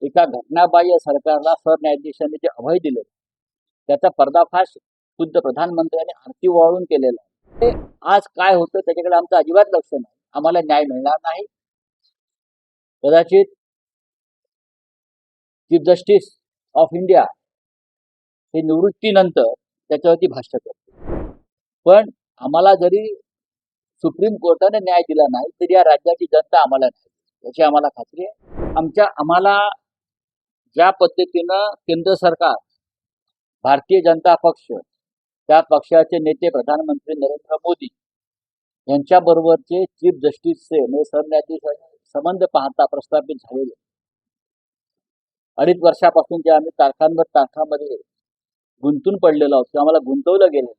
एका घटनाबाह्य सरकारला सरन्यायाधीशांनी जे अभय दिले त्याचा पर्दाफाश खुद्द प्रधानमंत्र्यांनी आरती ओवाळून केलेला आहे. ते आज काय होतं त्याच्याकडे आमचं अजिबात लक्ष नाही. आम्हाला न्याय मिळणार नाही. कदाचित चीफ जस्टिस ऑफ इंडिया हे निवृत्तीनंतर त्याच्यावरती भाष्य करते. पण आम्हाला जरी सुप्रीम कोर्टाने न्याय दिला नाही तरी या राज्याची जनता आम्हाला न्याय देईल याची आम्हाला खात्री आहे. आम्हाला ज्या पद्धतीनं केंद्र सरकार, भारतीय जनता पक्ष, त्या पक्षाचे नेते प्रधानमंत्री नरेंद्र मोदी यांच्याबरोबरचे चीफ जस्टिसचे म्हणजे सरन्यायाधीश संबंध पाहता प्रस्थापित झालेले 2.5 वर्षापासून जे आम्ही तारखांमध्ये गुंतून पडलेलो आहोत, आम्हाला गुंतवलं गेलं.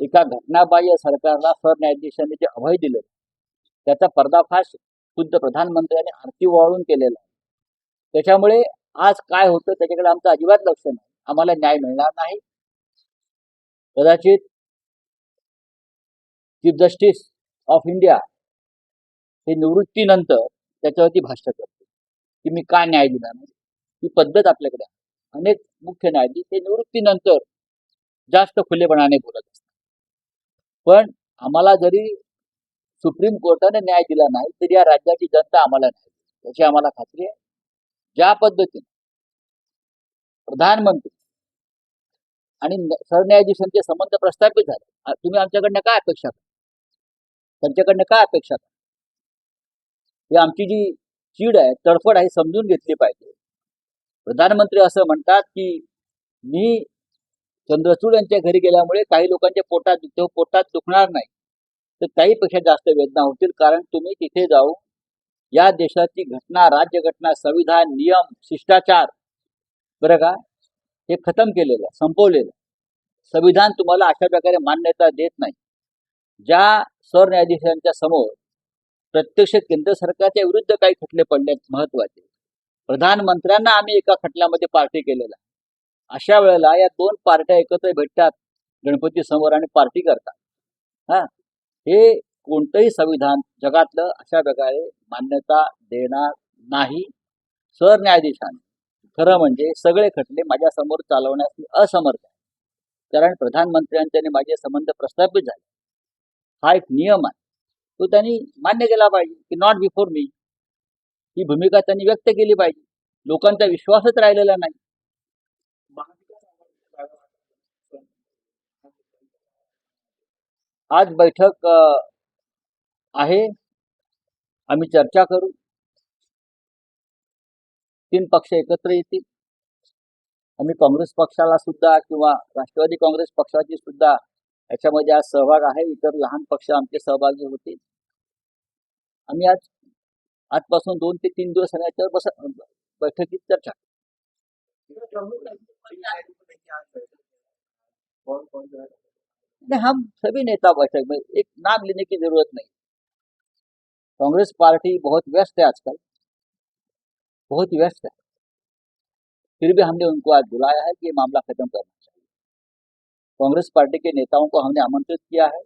एका घटनाबाह्य सरकारला सरन्यायाधीशांनी जे अभय दिले त्याचा पर्दाफाश खुद्द प्रधानमंत्र्यांनी आरती ओवाळून केलेला आहे. त्याच्यामुळे आज काय होतं त्याच्याकडे आमचं अजिबात लक्ष नाही. आम्हाला न्याय मिळणार नाही. कदाचित चीफ जस्टिस ऑफ इंडिया हे निवृत्तीनंतर त्याच्यावरती भाष्य करते की मी का न्याय दिला नाही. ही पद्धत आपल्याकडे आहे. अनेक मुख्य न्यायाधीश हे निवृत्तीनंतर जास्त खुलेपणाने बोलत असतात. पण आम्हाला जरी सुप्रीम कोर्टाने न्याय दिला नाही तरी या राज्याची जनता आम्हाला न्याय देईल याची आम्हाला खात्री आहे. ज्या पद्धतीने प्रधानमंत्री आणि सरन्यायाधीशांचे संबंध प्रस्थापित झाले, तुम्ही आमच्याकडनं काय अपेक्षा करा, त्यांच्याकडनं काय अपेक्षा करा. ही आमची जी चीड आहे, तडफड आहे, समजून घेतली पाहिजे. प्रधानमंत्री असं म्हणतात की मी चंद्रचूड यांच्या घरी गेल्यामुळे काही लोकांच्या पोटात दुखणार नाही, तर काहीपेक्षा जास्त वेदना होतील. कारण तुम्ही तिथे जाऊन या देशाची घटना, राज्यघटना, संविधान, नियम, शिष्टाचार बरं का हे खतम केलेलं, संपवलेलं. संविधान तुम्हाला अशा प्रकारे मान्यता देत नाही. ज्या सरन्यायाधीशांच्या समोर प्रत्यक्ष केंद्र सरकारच्या विरुद्ध काही खटले पडले महत्वाचे, प्रधानमंत्र्यांना आम्ही एका खटल्यामध्ये पार्टी केलेला. अशा वेळेला या 2 पार्ट्या एकत्र भेटतात गणपती समोर आणि पार्टी करतात. हे कोणतंही संविधान जगातलं अशा प्रकारे मान्यता देणार नाही. सरन्यायाधीशांनी खरं म्हणजे सगळे खटले माझ्या समोर चालवण्यास मी असमर्थ आहे. कारण प्रधानमंत्र्यांचे आणि माझे संबंध प्रस्थापित झाले, हा एक नियम आहे, तो त्यांनी मान्य केला पाहिजे की नॉट बिफोर मी. ही भूमिका त्यांनी व्यक्त केली पाहिजे. लोकांचा विश्वासच राहिलेला नाही. आज बैठक आहे, आम्ही चर्चा करू. 3 पक्ष एकत्र येतील. आम्ही काँग्रेस पक्षाला सुद्धा किंवा राष्ट्रवादी काँग्रेस पक्षाची सुद्धा याच्यामध्ये आज सहभाग आहे. इतर लहान पक्ष आमचे सहभागी होतील. आम्ही आजपासून 2 ते 3 दिवस याच्यावर बैठकीत चर्चा. हम सभी नेता बैठक में, एक नाम लेने की जरूरत नहीं. कांग्रेस पार्टी बहुत व्यस्त है आजकल, बहुत व्यस्त है. फिर भी हमने उनको आज बुलाया है कि ये मामला खत्म करना चाहिए. कांग्रेस पार्टी के नेताओं को हमने आमंत्रित किया है.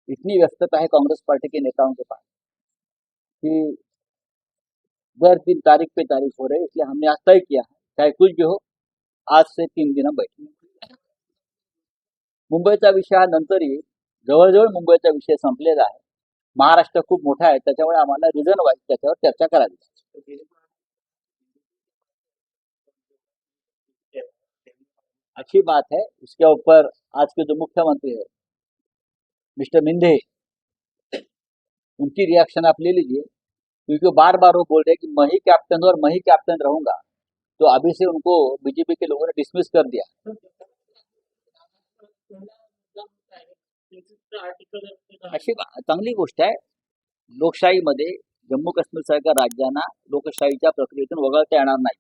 इतनी व्यस्तता है कांग्रेस पार्टी के नेताओं के पास कि दर 3 तारीख पे तारीख हो रही है. इसलिए हमने आज तय किया है, चाहे कुछ भी हो, आज से 3 दिन हम बैठेंगे. मुंबईचा विषय हा नंतर येईल. जवळजवळ मुंबईचा विषय संपलेला आहे. महाराष्ट्र खूप मोठा आहे, त्याच्यामुळे आम्हाला रिजन वाईज त्याच्यावर चर्चा करावी. अच्छी बात है. इसके ऊपर आज के जो मुख्यमंत्री है मिस्टर मिंधे, उनकी रिएक्शन आप ले लीजिए, क्योंकि बार बार वो बोल रहे कि मैं ही कैप्टन और मैं ही कैप्टन रहूंगा. तो अभी से उनको बीजेपी के लोगों ने डिसमिस कर दिया. अशी चांगली गोष्ट आहे. लोकशाहीमध्ये जम्मू काश्मीर सारख्या राज्यांना लोकशाहीच्या प्रक्रियेतून वगळता येणार नाही.